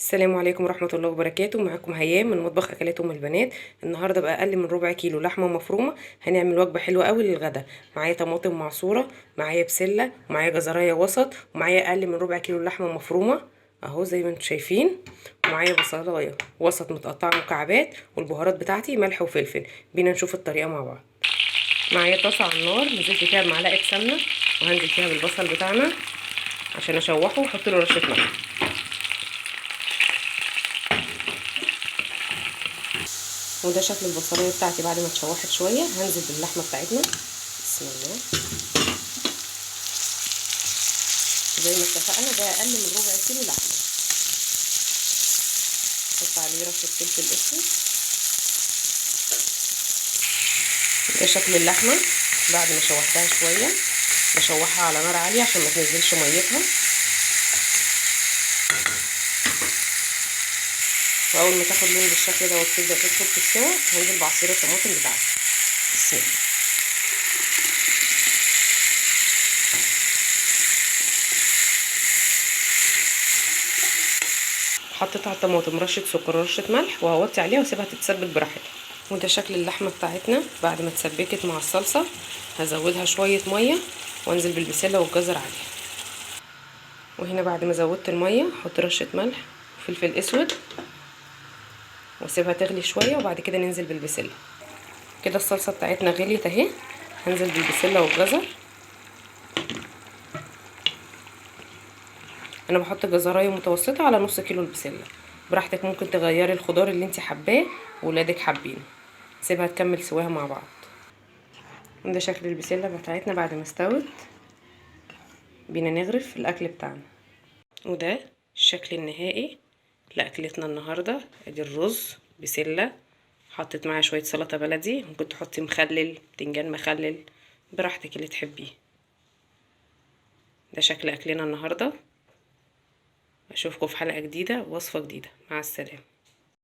السلام عليكم ورحمة الله وبركاته. معاكم هيام من مطبخ أكلات أم البنات. النهاردة بأقل من ربع كيلو لحمة مفرومة هنعمل وجبة حلوة قوي للغدا. معايا طماطم معصورة، معايا بسلة، ومعايا جزراية وسط، ومعايا أقل من ربع كيلو لحمة مفرومة اهو زي ما انتم شايفين، ومعايا بصلاية وسط متقطعة مكعبات، والبهارات بتاعتي ملح وفلفل. بينا نشوف الطريقة مع بعض. معايا طاسة على النار نزلت فيها بمعلقة سمنة، وهنزل فيها بالبصل بتاعنا عشان اشوحه واحط له رشة ملح. وده شكل البصلايه بتاعتي بعد ما اتشوحت شويه. هنزل باللحمه بتاعتنا بسم الله. زي ما اتفقنا ده اقل من ربع كيلو لحمه. احط عليه رشه فلفل اسود. ده شكل اللحمه بعد ما شوحتها شويه. بشوحها على نار عاليه عشان ما تنزلش ميتها. واول ما تاخد لون بالشكل ده وتبدا تدخل في السوا هنزل بعصير الطماطم بتاعتي بسم الله. حطيت على الطماطم رشه سكر ورشه ملح وهوطي عليها واسيبها تتسبك براحتها. وده شكل اللحمه بتاعتنا بعد ما اتسبكت مع الصلصه. هزودها شويه ميه وانزل بالبسله والجزر عليها. وهنا بعد ما زودت الميه احط رشه ملح وفلفل اسود واسيبها تغلي شويه، وبعد كده ننزل بالبسله. كده الصلصه بتاعتنا غليت اهي. هنزل بالبسله والجزر. انا بحط جزرايه متوسطه على نص كيلو البسله. براحتك ممكن تغيري الخضار اللي انت حباه وولادك حابينه. سيبها تكمل سواها مع بعض. ده شكل البسله بتاعتنا بعد ما استوت. بينا نغرف الاكل بتاعنا. وده الشكل النهائي لاكلتنا النهارده. ادي الرز بسله، حطيت معاه شويه سلطه بلدي، ممكن تحطي مخلل، بتنجان مخلل، براحتك اللي تحبيه. ده شكل اكلنا النهارده. اشوفكم في حلقه جديده ووصفه جديده. مع السلامه.